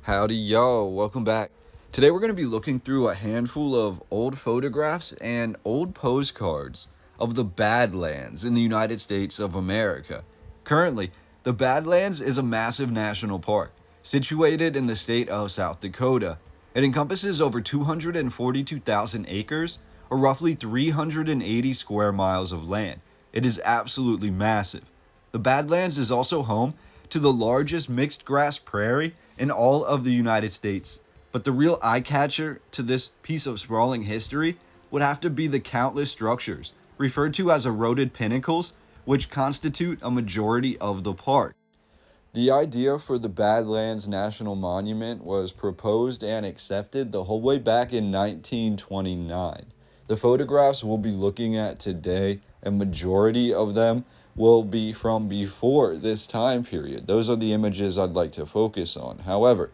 Howdy y'all, welcome back. Today we're going to be looking through a handful of old photographs and old postcards of the Badlands in the United States of America. Currently, the Badlands is a massive national park situated in the state of South Dakota. It encompasses over 242,000 acres or roughly 380 square miles of land. It is absolutely massive. The Badlands is also home to the largest mixed grass prairie in all of the United States. But the real eye catcher to this piece of sprawling history would have to be the countless structures, referred to as eroded pinnacles, which constitute a majority of the park. The idea for the Badlands National Monument was proposed and accepted the whole way back in 1929. The photographs we'll be looking at today, a majority of them will be from before this time period. Those are the images I'd like to focus on. However,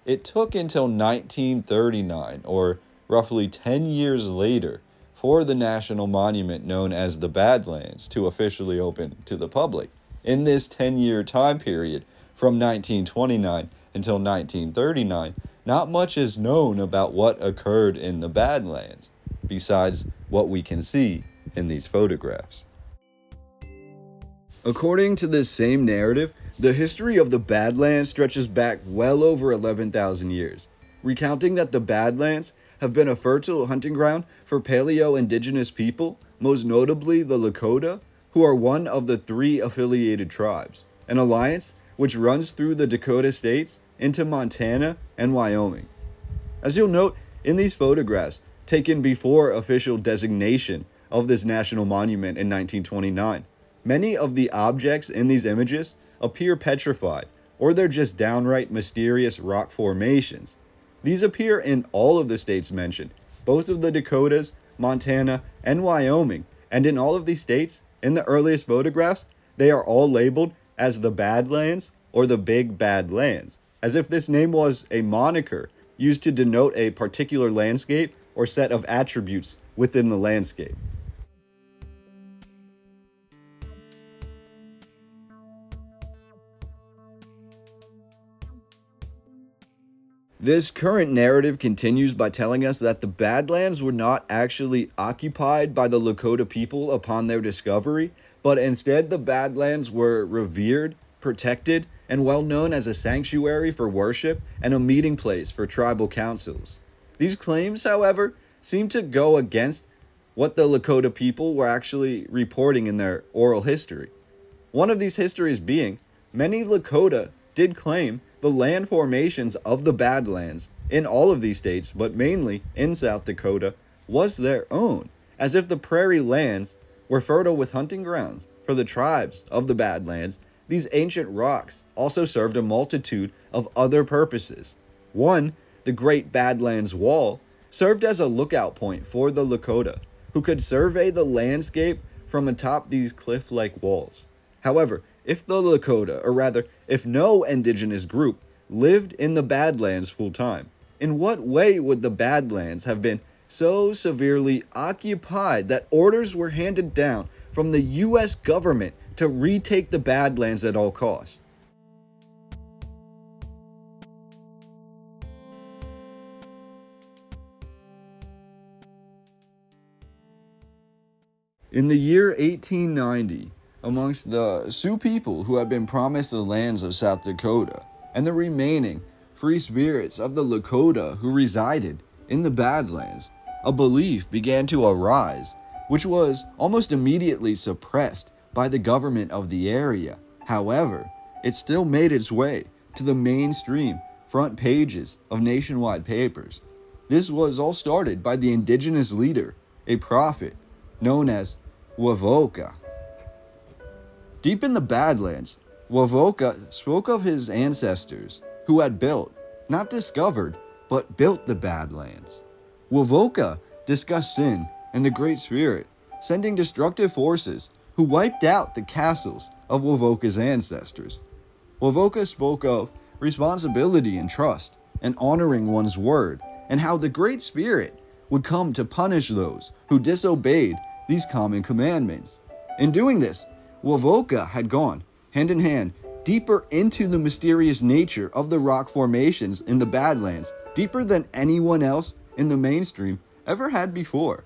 it took until 1939, or roughly 10 years later, for the national monument known as the Badlands to officially open to the public. In this 10-year time period, from 1929 until 1939, not much is known about what occurred in the Badlands, besides what we can see in these photographs. According to this same narrative, the history of the Badlands stretches back well over 11,000 years, recounting that the Badlands have been a fertile hunting ground for Paleo-Indigenous people, most notably the Lakota, who are one of the 3 affiliated tribes, an alliance which runs through the Dakota states into Montana and Wyoming. As you'll note in these photographs, taken before official designation of this national monument in 1929, many of the objects in these images appear petrified, or they're just downright mysterious rock formations. These appear in all of the states mentioned, both of the Dakotas, Montana, and Wyoming, and in all of these states, in the earliest photographs, they are all labeled as the Badlands or the Big Badlands, as if this name was a moniker used to denote a particular landscape or set of attributes within the landscape. This current narrative continues by telling us that the Badlands were not actually occupied by the Lakota people upon their discovery, but instead the Badlands were revered, protected, and well known as a sanctuary for worship and a meeting place for tribal councils. These claims, however, seem to go against what the Lakota people were actually reporting in their oral history. One of these histories being, many Lakota did claim the land formations of the Badlands in all of these states, but mainly in South Dakota, was their own, as if the prairie lands were fertile with hunting grounds for the tribes of the Badlands. These ancient rocks also served a multitude of other purposes. One, the Great Badlands Wall, served as a lookout point for the Lakota, who could survey the landscape from atop these cliff-like walls. However, if the Lakota, or rather, if no indigenous group, lived in the Badlands full time, in what way would the Badlands have been so severely occupied that orders were handed down from the U.S. government to retake the Badlands at all costs? In the year 1890, amongst the Sioux people who had been promised the lands of South Dakota, and the remaining free spirits of the Lakota who resided in the Badlands, a belief began to arise, which was almost immediately suppressed by the government of the area. However, it still made its way to the mainstream front pages of nationwide papers. This was all started by the indigenous leader, a prophet known as Wovoka. Deep in the Badlands, Wovoka spoke of his ancestors who had built, not discovered, but built the Badlands. Wovoka discussed sin and the Great Spirit, sending destructive forces who wiped out the castles of Wovoka's ancestors. Wovoka spoke of responsibility and trust, and honoring one's word, and how the Great Spirit would come to punish those who disobeyed these common commandments. In doing this, Wovoka had gone hand in hand deeper into the mysterious nature of the rock formations in the Badlands, deeper than anyone else in the mainstream ever had before.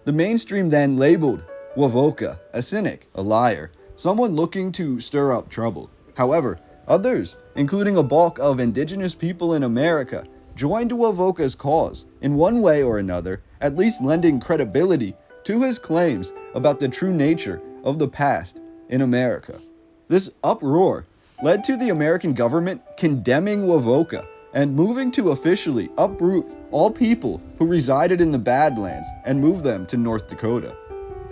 The mainstream then labeled Wovoka a cynic, a liar, someone looking to stir up trouble. However, others, including a bulk of indigenous people in America, joined Wovoka's cause in one way or another, at least lending credibility to his claims about the true nature of the past in America. This uproar led to the American government condemning Wovoka and moving to officially uproot all people who resided in the Badlands and move them to North Dakota.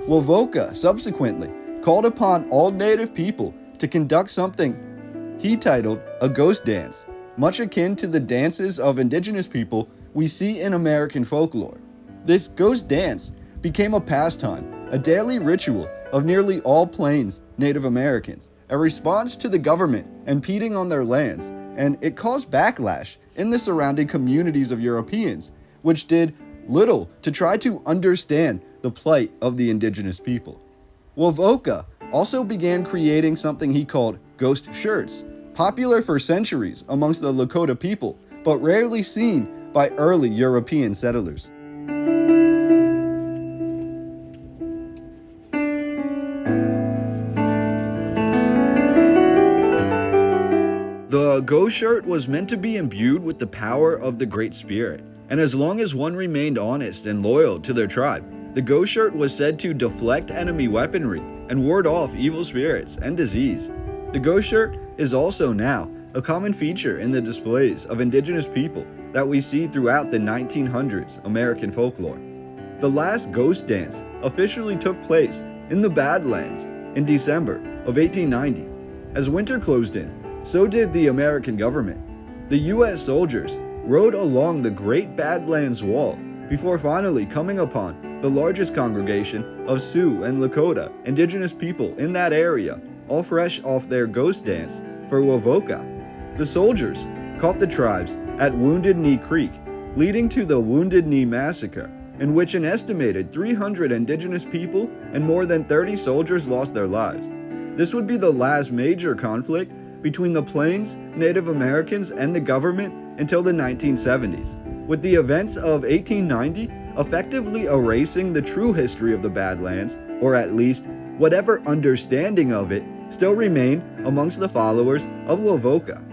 Wovoka subsequently called upon all Native people to conduct something he titled a ghost dance, much akin to the dances of indigenous people we see in American folklore. This ghost dance became a pastime, a daily ritual of nearly all Plains Native Americans, a response to the government impeding on their lands, and it caused backlash in the surrounding communities of Europeans, which did little to try to understand the plight of the indigenous people. Wovoka also began creating something he called ghost shirts, popular for centuries amongst the Lakota people, but rarely seen by early European settlers. The ghost shirt was meant to be imbued with the power of the Great Spirit, and as long as one remained honest and loyal to their tribe, the ghost shirt was said to deflect enemy weaponry and ward off evil spirits and disease. The ghost shirt is also now a common feature in the displays of indigenous people that we see throughout the 1900s American folklore. The last ghost dance officially took place in the Badlands in December of 1890. As winter closed in, so did the American government. The U.S. soldiers rode along the Great Badlands Wall before finally coming upon the largest congregation of Sioux and Lakota indigenous people in that area, all fresh off their ghost dance for Wovoka. The soldiers caught the tribes at Wounded Knee Creek, leading to the Wounded Knee Massacre, in which an estimated 300 indigenous people and more than 30 soldiers lost their lives. This would be the last major conflict between the Plains Native Americans and the government until the 1970s, with the events of 1890 effectively erasing the true history of the Badlands, or at least whatever understanding of it still remained amongst the followers of Wovoka.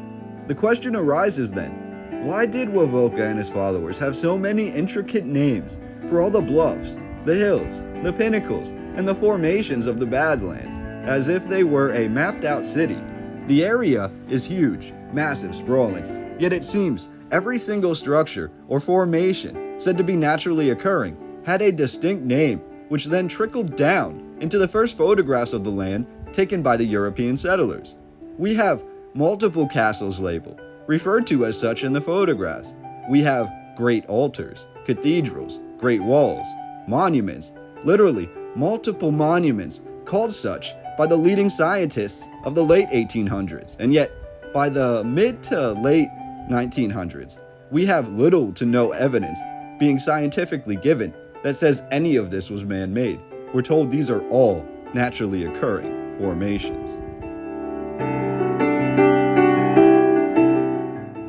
The question arises then, why did Wovoka and his followers have so many intricate names for all the bluffs, the hills, the pinnacles, and the formations of the Badlands, as if they were a mapped out city? The area is huge, massive, sprawling, yet it seems every single structure or formation said to be naturally occurring had a distinct name, which then trickled down into the first photographs of the land taken by the European settlers. We have multiple castles labeled, referred to as such in the photographs. We have great altars, cathedrals, great walls, monuments, literally multiple monuments called such by the leading scientists of the late 1800s, and yet by the mid to late 1900s, we have little to no evidence being scientifically given that says any of this was man-made. We're told these are all naturally occurring formations.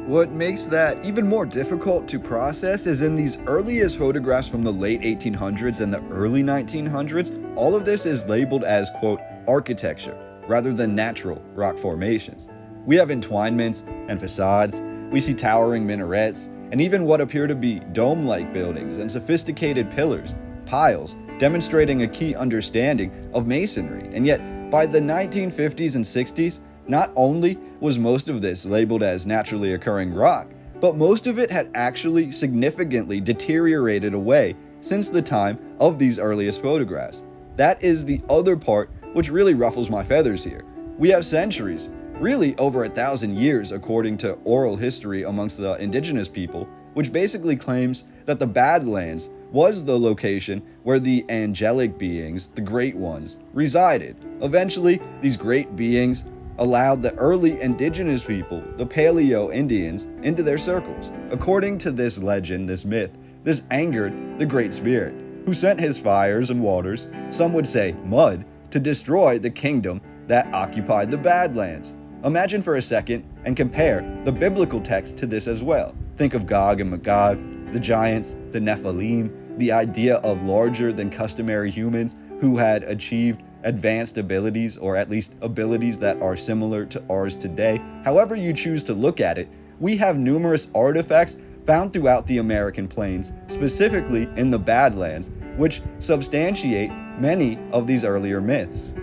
What makes that even more difficult to process is in these earliest photographs from the late 1800s and the early 1900s, all of this is labeled as, quote, architecture, rather than natural rock formations. We have entwinements and facades, we see towering minarets, and even what appear to be dome-like buildings and sophisticated pillars, piles, demonstrating a key understanding of masonry. And yet, by the 1950s and 60s, not only was most of this labeled as naturally occurring rock, but most of it had actually significantly deteriorated away since the time of these earliest photographs. That is the other part which really ruffles my feathers here. We have centuries, really over 1,000 years according to oral history amongst the indigenous people, which basically claims that the Badlands was the location where the angelic beings, the great ones, resided. Eventually, these great beings allowed the early indigenous people, the Paleo-Indians, into their circles. According to this legend, this myth, this angered the Great Spirit, who sent his fires and waters, some would say mud, to destroy the kingdom that occupied the Badlands. Imagine for a second and compare the biblical text to this as well. Think of Gog and Magog, the giants, the Nephilim, the idea of larger than customary humans who had achieved advanced abilities, or at least abilities that are similar to ours today. However you choose to look at it, we have numerous artifacts found throughout the American plains, specifically in the Badlands, which substantiate many of these earlier myths.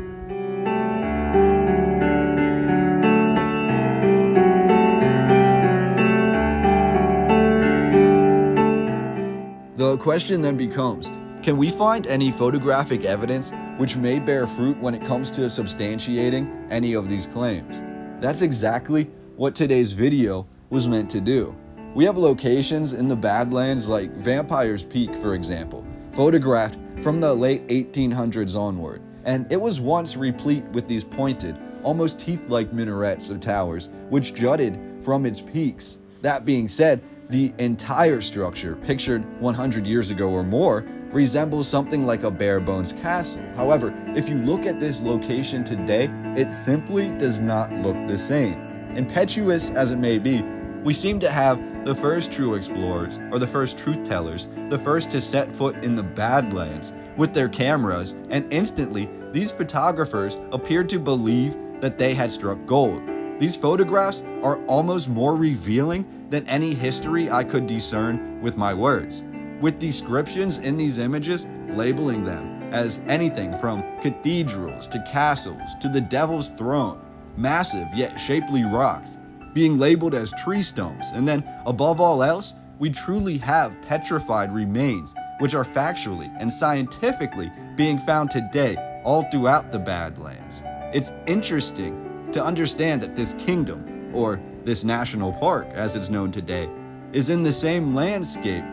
The question then becomes, can we find any photographic evidence which may bear fruit when it comes to substantiating any of these claims? That's exactly what today's video was meant to do. We have locations in the Badlands like Vampire's Peak, for example, photographed from the late 1800s onward, and it was once replete with these pointed, almost teeth-like minarets or towers, which jutted from its peaks. That being said, the entire structure, pictured 100 years ago or more, resembles something like a bare-bones castle. However, if you look at this location today, it simply does not look the same. Impetuous as it may be, we seem to have the first true explorers, or the first truth tellers, the first to set foot in the Badlands with their cameras, and instantly these photographers appeared to believe that they had struck gold. These photographs are almost more revealing than any history I could discern with my words, with descriptions in these images labeling them as anything from cathedrals to castles to the devil's throne, massive yet shapely rocks, being labeled as tree stumps, and then above all else, we truly have petrified remains, which are factually and scientifically being found today all throughout the Badlands. It's interesting to understand that this kingdom, or this national park as it's known today, is in the same landscape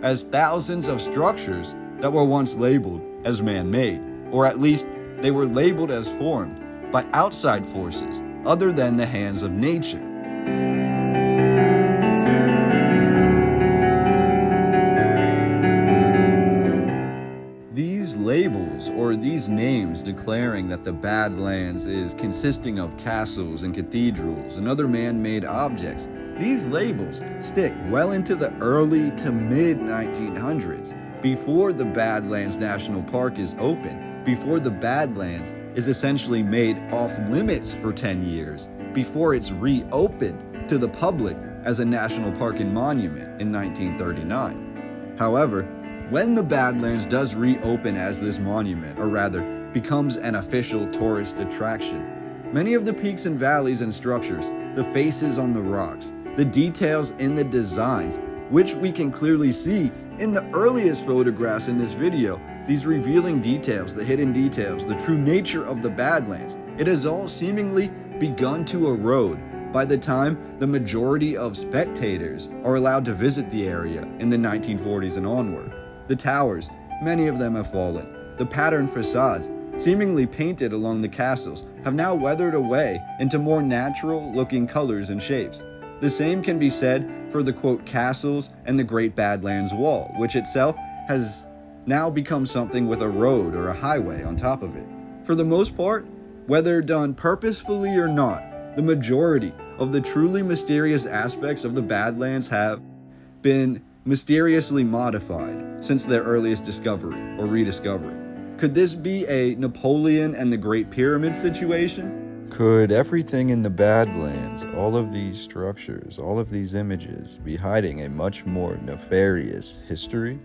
as thousands of structures that were once labeled as man-made, or at least they were labeled as formed by outside forces other than the hands of nature. These labels, or these names declaring that the Badlands is consisting of castles and cathedrals and other man-made objects, these labels stick well into the early to mid-1900s, before the Badlands National Park is open, before the Badlands is essentially made off limits for 10 years, before it's reopened to the public as a national park and monument in 1939. However, when the Badlands does reopen as this monument, or rather becomes an official tourist attraction, many of the peaks and valleys and structures, the faces on the rocks, the details in the designs, which we can clearly see in the earliest photographs in this video, these revealing details, the hidden details, the true nature of the Badlands, it has all seemingly begun to erode by the time the majority of spectators are allowed to visit the area in the 1940s and onward. The towers, many of them have fallen. The patterned facades, seemingly painted along the castles, have now weathered away into more natural-looking colors and shapes. The same can be said for the quote castles and the Great Badlands Wall, which itself has now become something with a road or a highway on top of it. For the most part, whether done purposefully or not, the majority of the truly mysterious aspects of the Badlands have been mysteriously modified since their earliest discovery or rediscovery. Could this be a Napoleon and the Great Pyramid situation? Could everything in the Badlands, all of these structures, all of these images, be hiding a much more nefarious history?